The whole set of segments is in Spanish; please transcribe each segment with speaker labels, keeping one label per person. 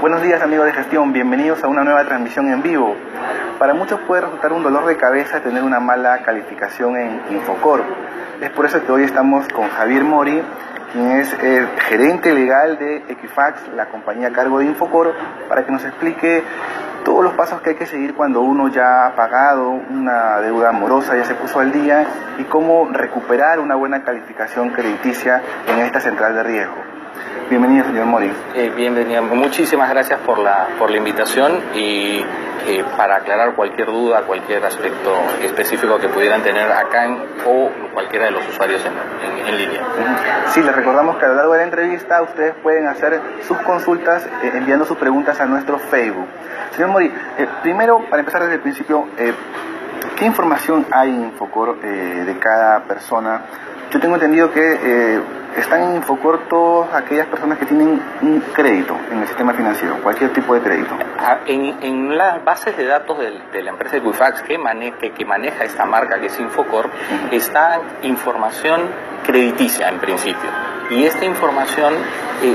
Speaker 1: Buenos días, amigos de gestión, bienvenidos a una nueva transmisión en vivo. Para muchos puede resultar un dolor de cabeza tener una mala calificación en Infocorp. Es por eso que hoy estamos con Javier Mori, quien es el gerente legal de Equifax, la compañía a cargo de Infocorp, para que nos explique todos los pasos que hay que seguir cuando uno ya ha pagado una deuda morosa, ya se puso al día, y cómo recuperar una buena calificación crediticia en esta central de riesgo. Bienvenido, señor Mori.
Speaker 2: Bienvenido. Muchísimas gracias por la invitación y para aclarar cualquier duda, cualquier aspecto específico que pudieran tener acá o cualquiera de los usuarios en línea.
Speaker 1: Sí, les recordamos que a lo largo de la entrevista ustedes pueden hacer sus consultas enviando sus preguntas a nuestro Facebook. Señor Mori, primero, para empezar desde el principio, ¿qué información hay en Infocorp de cada persona? Yo tengo entendido que están en Infocorp todas aquellas personas que tienen un crédito en el sistema financiero, cualquier tipo de crédito.
Speaker 2: En las bases de datos de la empresa Equifax que maneja esta marca que es Infocorp, está información crediticia en principio. Y esta información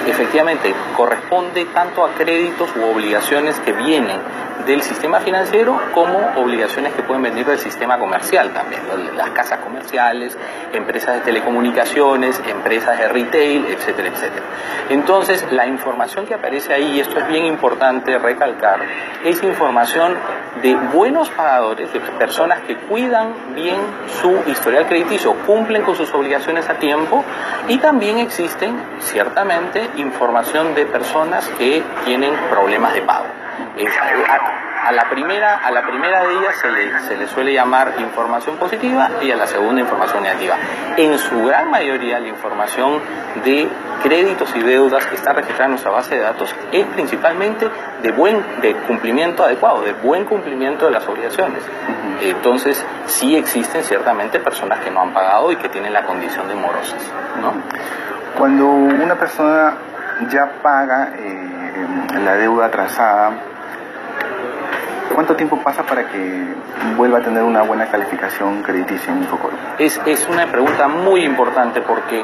Speaker 2: efectivamente corresponde tanto a créditos u obligaciones que vienen del sistema financiero como obligaciones que pueden venir del sistema comercial también, las casas comerciales, empresas de telecomunicaciones, empresas de retail, etcétera, etcétera. Entonces, la información que aparece ahí, y esto es bien importante recalcar, es información de buenos pagadores, de personas que cuidan bien su historial crediticio, cumplen con sus obligaciones a tiempo, y también existen, ciertamente, información de personas que tienen problemas de pago. A la primera de ellas se le suele llamar información positiva y a la segunda información negativa. En su gran mayoría la información de créditos y deudas que está registrada en nuestra base de datos es principalmente de cumplimiento adecuado, de buen cumplimiento de las obligaciones. Entonces sí existen ciertamente personas que no han pagado y que tienen la condición de morosas, ¿no?
Speaker 1: Cuando una persona ya paga la deuda atrasada, ¿cuánto tiempo pasa para que vuelva a tener una buena calificación crediticia en Infocorp?
Speaker 2: Es una pregunta muy importante porque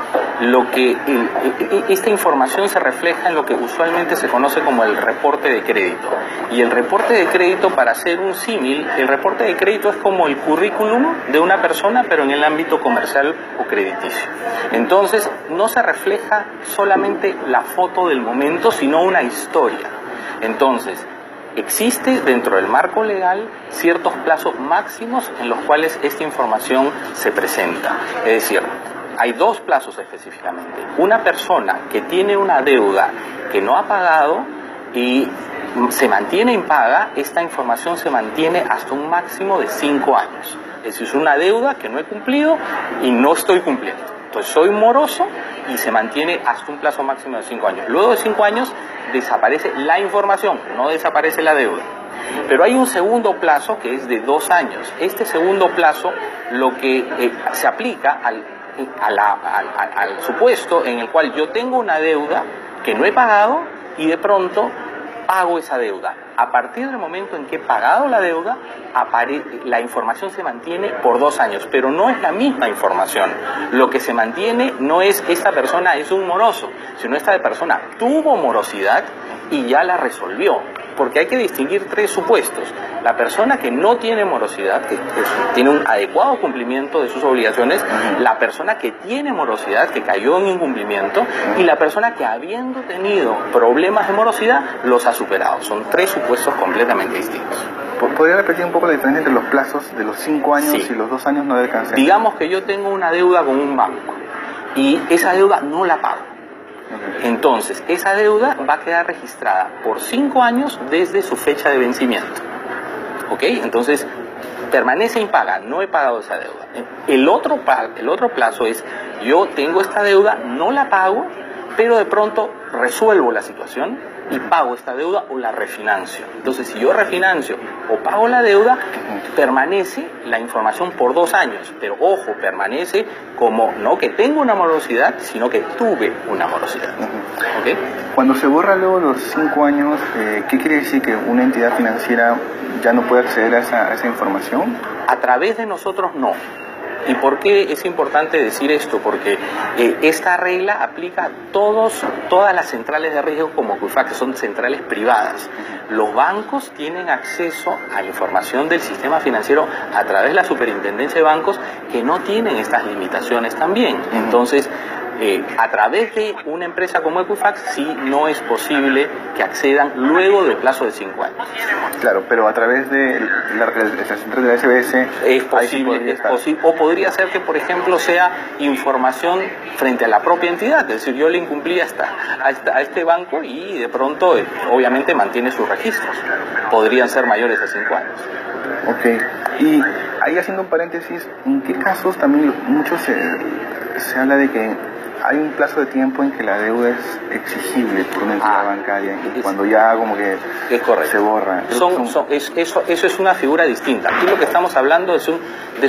Speaker 2: esta información se refleja en lo que usualmente se conoce como el reporte de crédito. Y el reporte de crédito, para hacer un símil, el reporte de crédito es como el currículum de una persona, pero en el ámbito comercial o crediticio. Entonces, no se refleja solamente la foto del momento, sino una historia. Entonces, existe dentro del marco legal ciertos plazos máximos en los cuales esta información se presenta. Es decir, hay dos plazos específicamente. Una persona que tiene una deuda que no ha pagado y se mantiene impaga, esta información se mantiene hasta un máximo de 5 años. Es decir, es una deuda que no he cumplido y no estoy cumpliendo. Entonces soy moroso y se mantiene hasta un plazo máximo de 5 años. Luego de 5 años desaparece la información, no desaparece la deuda. Pero hay un segundo plazo que es de 2 años. Este segundo plazo lo que se aplica al supuesto en el cual yo tengo una deuda que no he pagado y de pronto pago esa deuda. A partir del momento en que he pagado la deuda, la información se mantiene por 2 años, pero no es la misma información. Lo que se mantiene no es esta persona es un moroso, sino esta persona tuvo morosidad y ya la resolvió. Porque hay que distinguir 3 supuestos. La persona que no tiene morosidad, que tiene un adecuado cumplimiento de sus obligaciones, la persona que tiene morosidad, que cayó en incumplimiento, y la persona que, habiendo tenido problemas de morosidad, los ha superado. Son 3 supuestos completamente distintos.
Speaker 1: ¿Podría repetir un poco la diferencia entre los plazos de los 5 años y los 2 años no de alcance?
Speaker 2: Digamos que yo tengo una deuda con un banco y esa deuda no la pago. Entonces, esa deuda va a quedar registrada por 5 años desde su fecha de vencimiento. ¿Ok? Entonces, permanece impaga, no he pagado esa deuda. El otro plazo es, yo tengo esta deuda, no la pago, pero de pronto resuelvo la situación y pago esta deuda o la refinancio. Entonces, si yo refinancio o pago la deuda, permanece la información por 2 años. Pero ojo, permanece como no que tengo una morosidad, sino que tuve una morosidad. ¿Okay?
Speaker 1: Cuando se borra luego los 5 años, ¿qué quiere decir? ¿Que una entidad financiera ya no puede acceder a esa información?
Speaker 2: A través de nosotros no. ¿Y por qué es importante decir esto? Porque esta regla aplica a todas las centrales de riesgo como Equifax, que son centrales privadas. Los bancos tienen acceso a la información del sistema financiero a través de la Superintendencia de Bancos, que no tienen estas limitaciones también. Entonces, a través de una empresa como Equifax sí no es posible que accedan luego del plazo de 5 años.
Speaker 1: Claro, pero a través de la central de la SBS
Speaker 2: es posible, o podría ser que, por ejemplo, sea información frente a la propia entidad, es decir, yo le incumplí a este banco y de pronto, obviamente, mantiene sus registros. Podrían ser mayores de 5 años.
Speaker 1: Ok, y ahí haciendo un paréntesis, ¿en qué casos también muchos se habla de que hay un plazo de tiempo en que la deuda es exigible por una entidad bancaria, cuando ya como que
Speaker 2: es correcto,
Speaker 1: se borra?
Speaker 2: Eso es una figura distinta. Aquí lo que estamos hablando es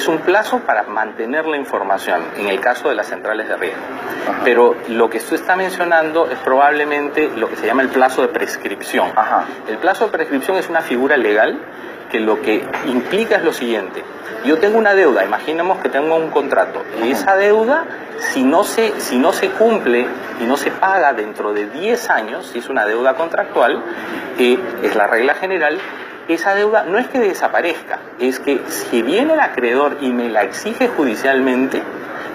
Speaker 2: un plazo para mantener la información, en el caso de las centrales de riesgo. Ajá. Pero lo que usted está mencionando es probablemente lo que se llama el plazo de prescripción.
Speaker 1: Ajá.
Speaker 2: El plazo de prescripción es una figura legal que lo que implica es lo siguiente: yo tengo una deuda, imaginemos que tengo un contrato, y esa deuda, si no se cumple y no se paga dentro de 10 años, si es una deuda contractual, es la regla general, esa deuda no es que desaparezca, es que si viene el acreedor y me la exige judicialmente,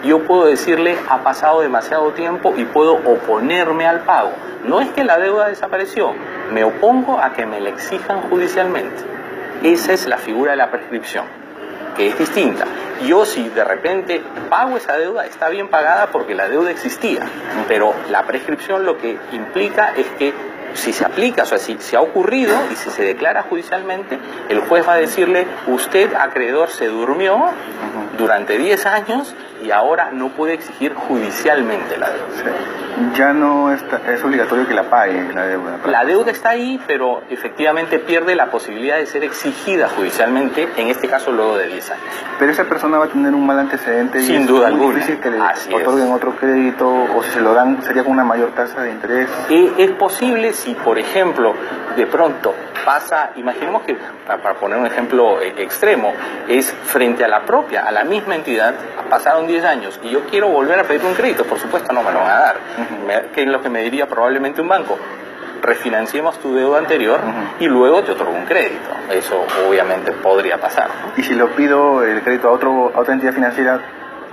Speaker 2: yo puedo decirle, ha pasado demasiado tiempo y puedo oponerme al pago. No es que la deuda desapareció, me opongo a que me la exijan judicialmente. Esa es la figura de la prescripción, que es distinta. Yo, si de repente pago esa deuda, está bien pagada porque la deuda existía, pero la prescripción lo que implica es que si se aplica, o sea, si ha ocurrido y si se declara judicialmente, el juez va a decirle, usted, acreedor, se durmió durante 10 años y ahora no puede exigir judicialmente la deuda.
Speaker 1: Sí. Ya no es obligatorio que la pague la deuda.
Speaker 2: La deuda está ahí, pero efectivamente pierde la posibilidad de ser exigida judicialmente, en este caso luego de 10 años.
Speaker 1: Pero esa persona va a tener un mal antecedente.
Speaker 2: Sin duda alguna.
Speaker 1: Es difícil que le otorguen otro crédito, o si se lo dan sería con una mayor tasa de interés.
Speaker 2: Es posible si, por ejemplo, de pronto pasa, imaginemos que, para poner un ejemplo extremo, es frente a la misma entidad, pasaron 10 años y yo quiero volver a pedir un crédito, por supuesto no me lo van a dar. ¿Qué es lo que me diría probablemente un banco? Refinanciemos tu deuda anterior y luego te otorgo un crédito. Eso obviamente podría pasar, ¿no?
Speaker 1: ¿Y si lo pido el crédito a otra entidad financiera?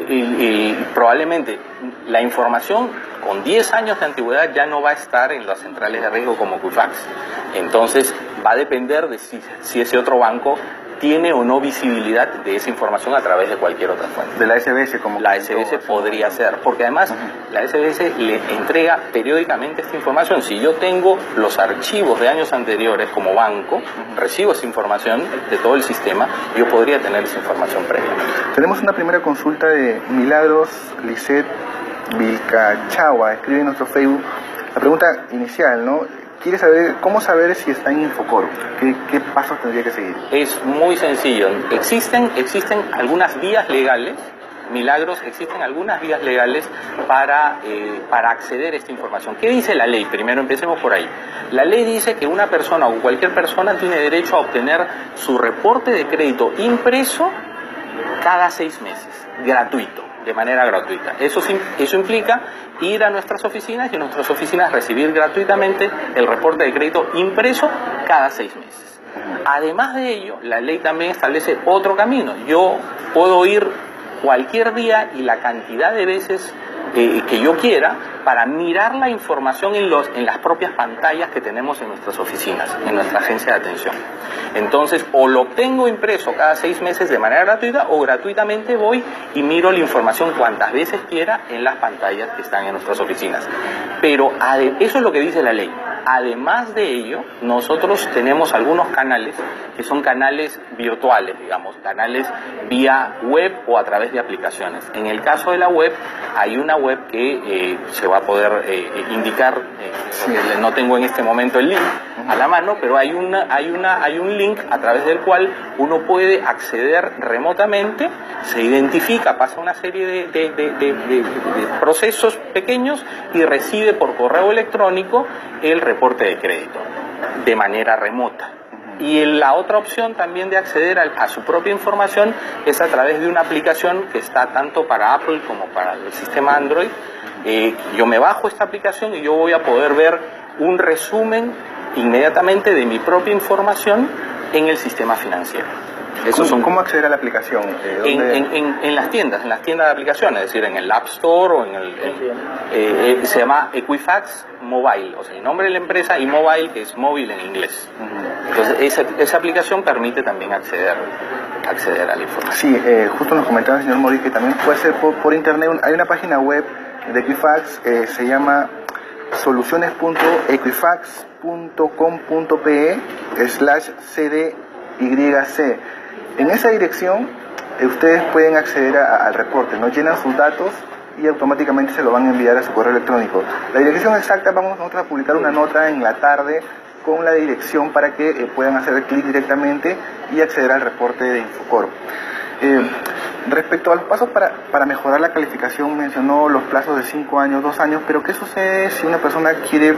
Speaker 2: Y probablemente la información con 10 años de antigüedad ya no va a estar en las centrales de riesgo como Equifax. Entonces va a depender de si ese otro banco tiene o no visibilidad de esa información a través de cualquier otra fuente.
Speaker 1: De la SBS, como
Speaker 2: la SBS podría ser, porque además la SBS le entrega periódicamente esta información. Si yo tengo los archivos de años anteriores como banco, recibo esa información de todo el sistema, yo podría tener esa información previamente.
Speaker 1: Tenemos una primera consulta de Milagros Lisset Vilcachagua, escribe en nuestro Facebook. La pregunta inicial, ¿no? Quiere saber cómo saber si está en Infocor, qué pasos tendría que seguir.
Speaker 2: Es muy sencillo. Existen algunas vías legales, Milagros, existen algunas vías legales para acceder a esta información. ¿Qué dice la ley? Primero empecemos por ahí. La ley dice que una persona o cualquier persona tiene derecho a obtener su reporte de crédito impreso cada 6 meses, gratuito, de manera gratuita. Eso implica ir a nuestras oficinas y en nuestras oficinas recibir gratuitamente el reporte de crédito impreso cada 6 meses. Además de ello, la ley también establece otro camino. Yo puedo ir cualquier día y la cantidad de veces que yo quiera para mirar la información en las propias pantallas que tenemos en nuestras oficinas, en nuestra agencia de atención. Entonces, o lo obtengo impreso cada 6 meses de manera gratuita, o gratuitamente voy y miro la información cuantas veces quiera en las pantallas que están en nuestras oficinas. Pero eso es lo que dice la ley. Además de ello, nosotros tenemos algunos canales que son canales virtuales, digamos, canales vía web o a través de aplicaciones. En el caso de la web, hay una web que se va a poder indicar, no tengo en este momento el link a la mano, pero hay un link a través del cual uno puede acceder remotamente, se identifica, pasa una serie de procesos pequeños y recibe por correo electrónico el reporte de crédito de manera remota. Y la otra opción también de acceder a su propia información es a través de una aplicación que está tanto para Apple como para el sistema Android. Yo me bajo esta aplicación y yo voy a poder ver un resumen inmediatamente de mi propia información en el sistema financiero.
Speaker 1: ¿Cómo acceder a la aplicación?
Speaker 2: En las tiendas de aplicaciones, es decir, en el App Store o se llama Equifax Mobile, o sea, el nombre de la empresa, y Mobile, que es móvil en inglés. Entonces, esa aplicación permite también acceder a la información.
Speaker 1: Sí, justo nos comentaba el señor Mori que también puede ser por internet. Hay una página web de Equifax, se llama soluciones.equifax.com.pe/cdyc. En esa dirección ustedes pueden acceder al reporte, ¿no? Llenan sus datos y automáticamente se lo van a enviar a su correo electrónico. La dirección exacta vamos nosotros a publicar una nota en la tarde con la dirección para que puedan hacer clic directamente y acceder al reporte de Infocorp. Respecto a los pasos para mejorar la calificación, mencionó los plazos de 5 años, 2 años, pero ¿qué sucede si una persona tiene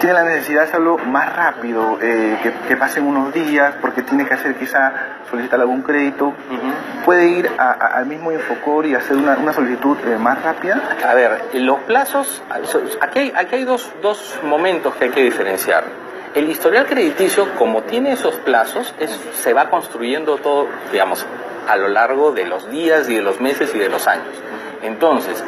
Speaker 1: la necesidad de hacerlo más rápido, que pasen unos días porque tiene que solicitar algún crédito? ¿Puede ir al mismo Infocor y hacer una solicitud más rápida?
Speaker 2: A ver, los plazos, aquí hay dos momentos que hay que diferenciar. El historial crediticio, como tiene esos plazos, se va construyendo todo, digamos, a lo largo de los días y de los meses y de los años. Entonces,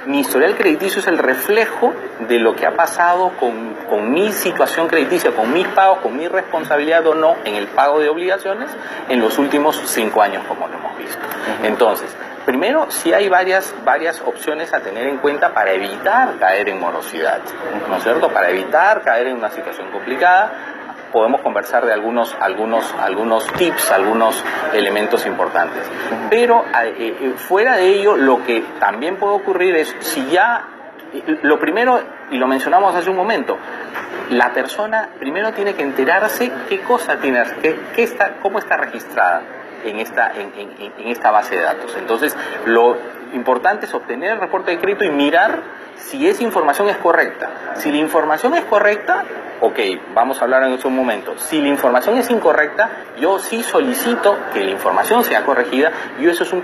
Speaker 2: mi historial crediticio es el reflejo de lo que ha pasado con mi situación crediticia, con mis pagos, con mi responsabilidad o no en el pago de obligaciones en los últimos 5 años, como lo hemos visto. Entonces, primero, sí hay varias opciones a tener en cuenta para evitar caer en morosidad, ¿no es cierto? Para evitar caer en una situación complicada. Podemos conversar de algunos tips, algunos elementos importantes. Pero fuera de ello, lo que también puede ocurrir es, lo primero, y lo mencionamos hace un momento, la persona primero tiene que enterarse qué cosa tiene, cómo está registrada en esta base de datos. Entonces, lo importante es obtener el reporte de crédito y mirar si esa información es correcta. Si la información es correcta, ok, vamos a hablar en un momento. Si la información es incorrecta, yo sí solicito que la información sea corregida, y eso es un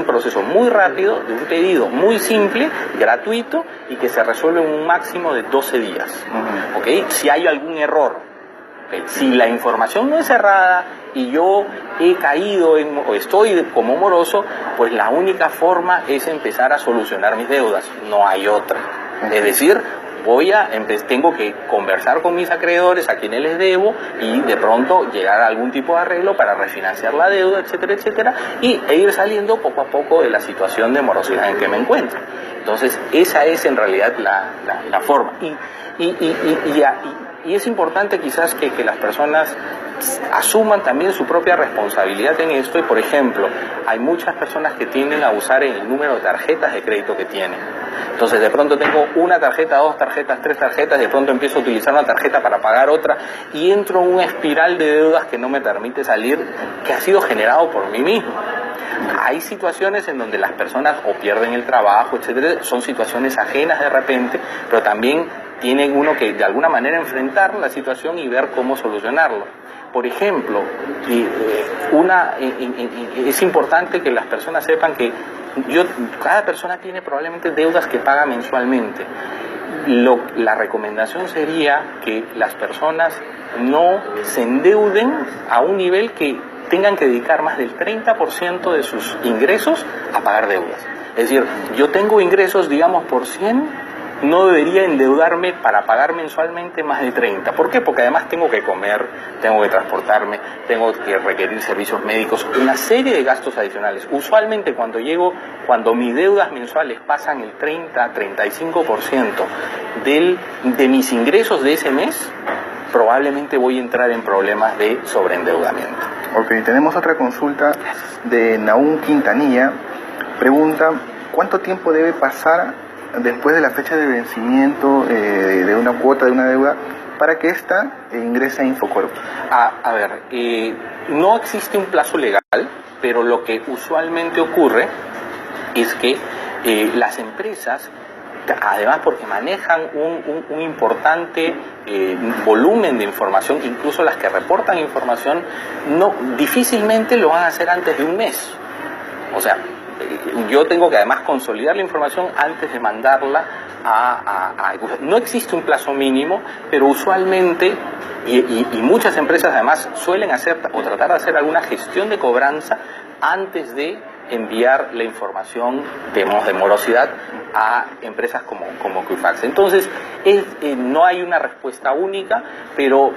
Speaker 2: proceso muy rápido, de un pedido muy simple, gratuito, y que se resuelve en un máximo de 12 días. ¿Ok? Si hay algún error, si la información no es errada y yo he caído o estoy como moroso, pues la única forma es empezar a solucionar mis deudas, no hay otra. Es decir, tengo que conversar con mis acreedores a quienes les debo y de pronto llegar a algún tipo de arreglo para refinanciar la deuda, etcétera, etcétera, e ir saliendo poco a poco de la situación de morosidad en que me encuentro. Entonces, esa es en realidad la forma. Y es importante quizás que las personas asuman también su propia responsabilidad en esto. Y, por ejemplo, hay muchas personas que tienden a usar el número de tarjetas de crédito que tienen. Entonces, de pronto tengo una tarjeta, 2 tarjetas, 3 tarjetas, de pronto empiezo a utilizar una tarjeta para pagar otra y entro en una espiral de deudas que no me permite salir, que ha sido generado por mí mismo. Hay situaciones en donde las personas o pierden el trabajo, etcétera, son situaciones ajenas de repente, pero también tienen uno que de alguna manera enfrentar la situación y ver cómo solucionarlo. Por ejemplo, es importante que las personas sepan que cada persona tiene probablemente deudas que paga mensualmente. La recomendación sería que las personas no se endeuden a un nivel que tengan que dedicar más del 30% de sus ingresos a pagar deudas. Es decir, yo tengo ingresos, digamos, por 100, no debería endeudarme para pagar mensualmente más de 30. ¿Por qué? Porque además tengo que comer, tengo que transportarme, tengo que requerir servicios médicos, una serie de gastos adicionales. Usualmente cuando mis deudas mensuales pasan el 30-35% de mis ingresos de ese mes, probablemente voy a entrar en problemas de sobreendeudamiento.
Speaker 1: Ok, tenemos otra consulta de Naún Quintanilla. Pregunta, ¿cuánto tiempo debe pasar después de la fecha de vencimiento de una cuota de una deuda para que ésta ingrese a Infocorp?
Speaker 2: A ver, no existe un plazo legal, pero lo que usualmente ocurre es que las empresas además porque manejan un importante volumen de información, incluso las que reportan información, difícilmente lo van a hacer antes de un mes. O sea, yo tengo que además consolidar la información antes de mandarla no existe un plazo mínimo, pero usualmente, y muchas empresas además suelen hacer o tratar de hacer alguna gestión de cobranza antes de enviar la información de morosidad a empresas como Equifax. Entonces, no hay una respuesta única, pero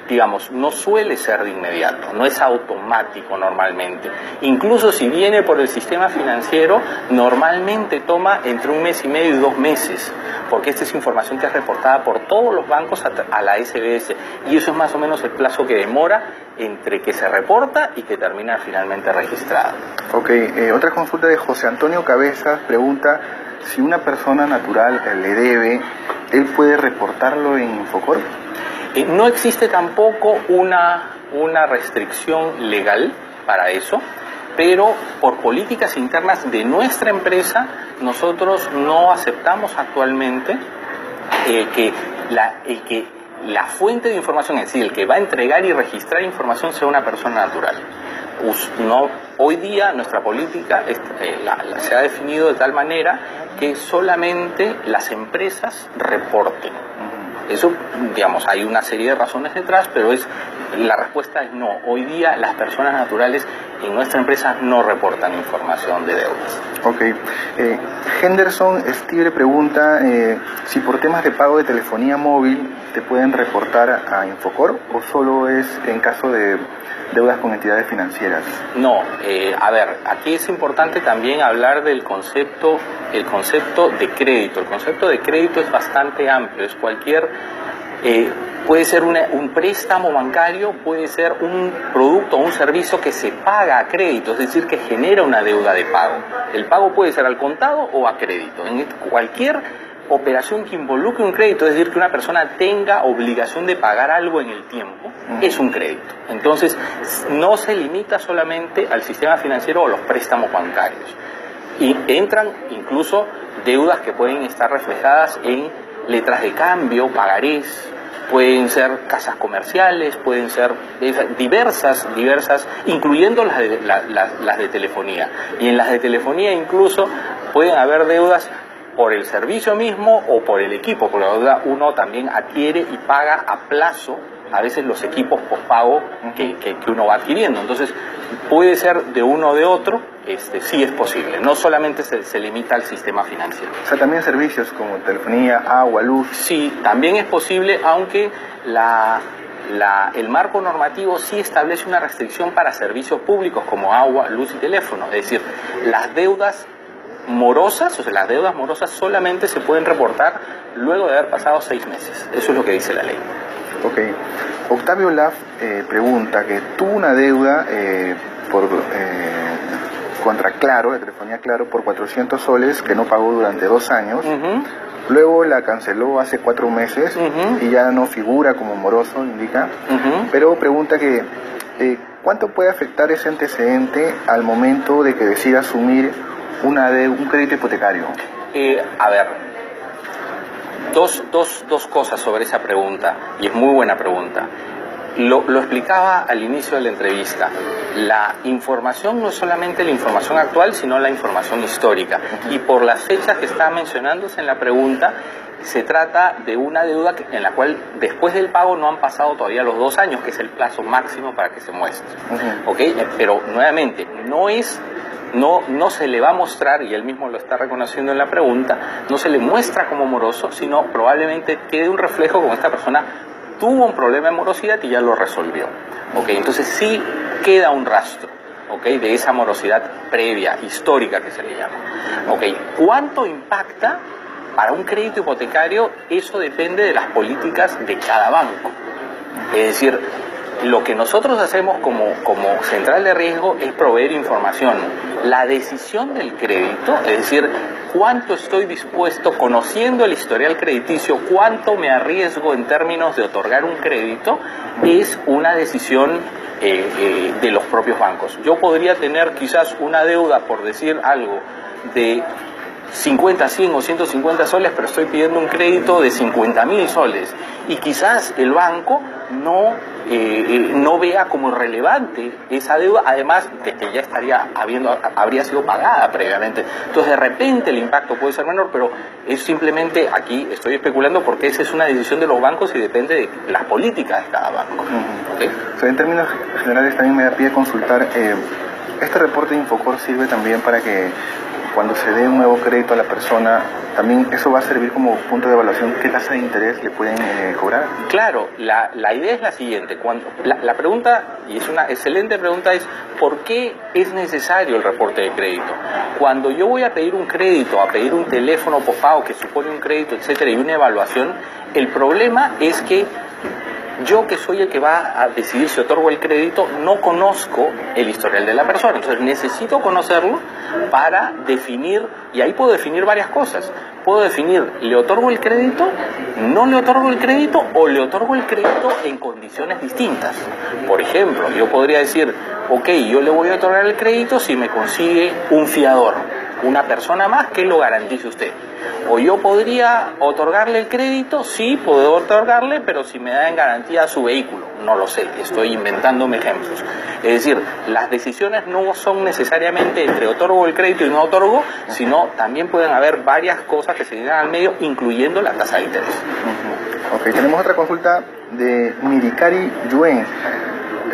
Speaker 2: digamos, no suele ser de inmediato, no es automático normalmente. Incluso si viene por el sistema financiero, normalmente toma entre 1 mes y medio y 2 meses, porque esta es información que es reportada por todos los bancos a la SBS, y eso es más o menos el plazo que demora entre que se reporta y que termina finalmente registrada.
Speaker 1: Ok, otra consulta de José Antonio Cabezas pregunta si una persona natural le debe, ¿él puede reportarlo en Infocorp?
Speaker 2: No existe tampoco una restricción legal para eso, pero por políticas internas de nuestra empresa, nosotros no aceptamos actualmente que la fuente de información, es decir, el que va a entregar y registrar información, sea una persona natural. Hoy día nuestra política se ha definido de tal manera que solamente las empresas reporten. Eso, digamos, hay una serie de razones detrás, pero la respuesta es no. Hoy día las personas naturales en nuestra empresa no reportan información de deudas.
Speaker 1: Ok. Henderson Estibre pregunta si por temas de pago de telefonía móvil te pueden reportar a Infocorp o solo es en caso de deudas con entidades financieras.
Speaker 2: No, a ver, aquí es importante también hablar del concepto de crédito. El concepto de crédito es bastante amplio, es puede ser un préstamo bancario, puede ser un producto o un servicio que se paga a crédito, es decir, que genera una deuda de pago. El pago puede ser al contado o a crédito. En cualquier operación que involucre un crédito, es decir, que una persona tenga obligación de pagar algo en el tiempo, es un crédito. Entonces, no se limita solamente al sistema financiero o los préstamos bancarios. Y entran incluso deudas que pueden estar reflejadas en letras de cambio, pagarés, pueden ser casas comerciales, pueden ser diversas, incluyendo las de telefonía. Y en las de telefonía incluso pueden haber deudas por el servicio mismo o por el equipo, porque uno también adquiere y paga a plazo a veces los equipos pospago que uno va adquiriendo. Entonces, puede ser de uno o de otro, sí es posible. No solamente se limita al sistema financiero.
Speaker 1: O sea, también servicios como telefonía, agua, luz.
Speaker 2: Sí, también es posible, aunque el marco normativo sí establece una restricción para servicios públicos como agua, luz y teléfono. Es decir, las deudas morosas, o sea, las deudas morosas solamente se pueden reportar luego de haber pasado 6 meses. Eso es lo que dice la ley.
Speaker 1: Ok. Octavio Laff pregunta que tuvo una deuda contra Claro, de telefonía Claro, por 400 soles que no pagó durante 2 años. Luego la canceló hace 4 meses y ya no figura como moroso, indica. Pero pregunta que ¿cuánto puede afectar ese antecedente al momento de que decida asumir un crédito hipotecario?
Speaker 2: A ver, dos cosas sobre esa pregunta, y es muy buena pregunta. Lo explicaba al inicio de la entrevista. La información no es solamente la información actual, sino la información histórica. Y por las fechas que está mencionándose en la pregunta, se trata de una deuda en la cual después del pago no han pasado todavía los 2 años, que es el plazo máximo para que se muestre. ¿Okay? Pero nuevamente, no se le va a mostrar, y él mismo lo está reconociendo en la pregunta, no se le muestra como moroso, sino probablemente quede un reflejo como esta persona tuvo un problema de morosidad y ya lo resolvió. ¿Okay? Entonces sí queda un rastro, ¿okay?, de esa morosidad previa, histórica que se le llama. ¿Okay? ¿Cuánto impacta para un crédito hipotecario? Eso depende de las políticas de cada banco. Es decir, lo que nosotros hacemos como central de riesgo es proveer información. La decisión del crédito, es decir, cuánto estoy dispuesto, conociendo el historial crediticio, cuánto me arriesgo en términos de otorgar un crédito, es una decisión de los propios bancos. Yo podría tener quizás una deuda, por decir algo, de 50, 100 o 150 soles, pero estoy pidiendo un crédito de 50.000 soles. Y quizás el banco no vea como relevante esa deuda, además de que ya habría sido pagada previamente. Entonces, de repente el impacto puede ser menor, pero es simplemente, aquí estoy especulando porque esa es una decisión de los bancos y depende de las políticas de cada banco. ¿Okay?
Speaker 1: O sea, en términos generales también me da pie consultar, este reporte de Infocor sirve también para que cuando se dé un nuevo crédito a la persona, también eso va a servir como punto de evaluación, ¿qué tasa de interés le pueden cobrar?
Speaker 2: Claro, la idea es la siguiente, la pregunta, y es una excelente pregunta, es ¿por qué es necesario el reporte de crédito? Cuando yo voy a pedir un crédito, a pedir un teléfono postpago que supone un crédito, etcétera, y una evaluación, el problema es que yo, que soy el que va a decidir si otorgo el crédito, no conozco el historial de la persona. Entonces necesito conocerlo para definir, y ahí puedo definir varias cosas. Puedo definir, ¿le otorgo el crédito? ¿No le otorgo el crédito? ¿O le otorgo el crédito en condiciones distintas? Por ejemplo, yo podría decir, ok, yo le voy a otorgar el crédito si me consigue un fiador, una persona más que lo garantice usted. O yo podría otorgarle el crédito, sí, puedo otorgarle, pero si me da en garantía su vehículo, no lo sé, estoy inventándome ejemplos. Es decir, las decisiones no son necesariamente entre otorgo el crédito y no otorgo, sino también pueden haber varias cosas que se llegan al medio, incluyendo la tasa de interés.
Speaker 1: Ok, tenemos otra consulta de Mirikari Yuen.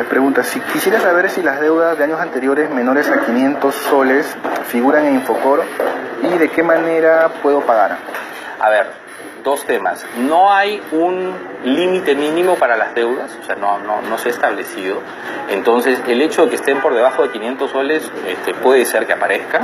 Speaker 1: Pregunta, si quisiera saber si las deudas de años anteriores menores a 500 soles figuran en Infocor y de qué manera puedo pagar.
Speaker 2: A ver, dos temas. No hay un límite mínimo para las deudas, o sea, no se ha establecido. Entonces, el hecho de que estén por debajo de 500 soles puede ser que aparezca,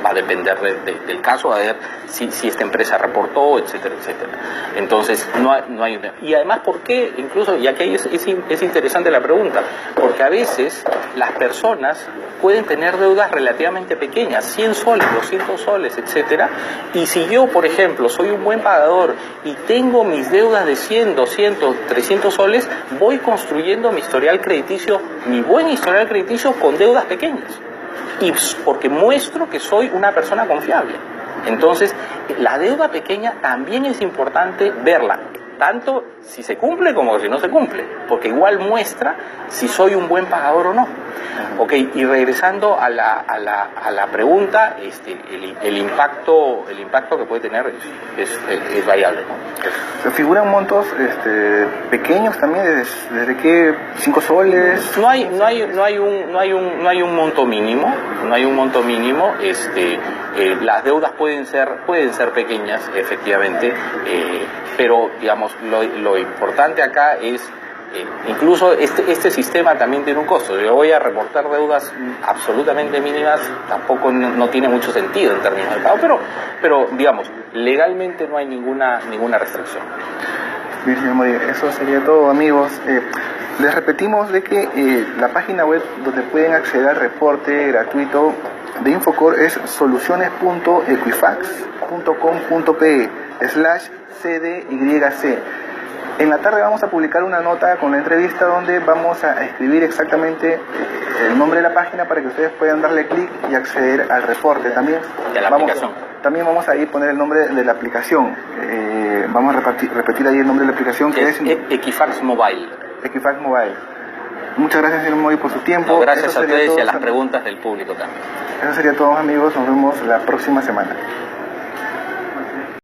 Speaker 2: va a depender del caso, a ver si esta empresa reportó, etcétera, etcétera. Entonces, no hay y además, ¿por qué? Incluso, y aquí es interesante la pregunta, porque a veces las personas pueden tener deudas relativamente pequeñas, 100 soles, 200 soles, etcétera, y si yo, por ejemplo, soy un buen pagador y tengo mis deudas de 100, 200, 300 soles, voy construyendo mi historial crediticio, mi buen historial crediticio con deudas pequeñas, y porque muestro que soy una persona confiable. Entonces, la deuda pequeña también es importante verla, tanto si se cumple como si no se cumple, porque igual muestra si soy un buen pagador o no. Ok, y regresando a la pregunta, el impacto que puede tener es variable, ¿no?
Speaker 1: ¿Se figuran montos pequeños también? ¿Desde qué? ¿5 soles?
Speaker 2: No hay un monto mínimo, las deudas pueden ser pequeñas, efectivamente, pero digamos, lo importante acá es, incluso este sistema también tiene un costo. Yo voy a reportar deudas absolutamente mínimas, tampoco no tiene mucho sentido en términos de pago, pero digamos, legalmente no hay ninguna restricción.
Speaker 1: Bien, señor Mori, eso sería todo, amigos. Les repetimos de que la página web donde pueden acceder al reporte gratuito de Infocor es soluciones.equifax.com.pe/cdyc. En la tarde vamos a publicar una nota con la entrevista donde vamos a escribir exactamente el nombre de la página para que ustedes puedan darle clic y acceder al reporte. También vamos a ir poner el nombre de la aplicación. Vamos a repetir ahí el nombre de la aplicación que es
Speaker 2: Equifax Mobile.
Speaker 1: Equifax Mobile. Muchas gracias, señor Mori, por su tiempo.
Speaker 2: No, gracias a ustedes y a las preguntas del público también.
Speaker 1: Eso sería todo, amigos. Nos vemos la próxima semana.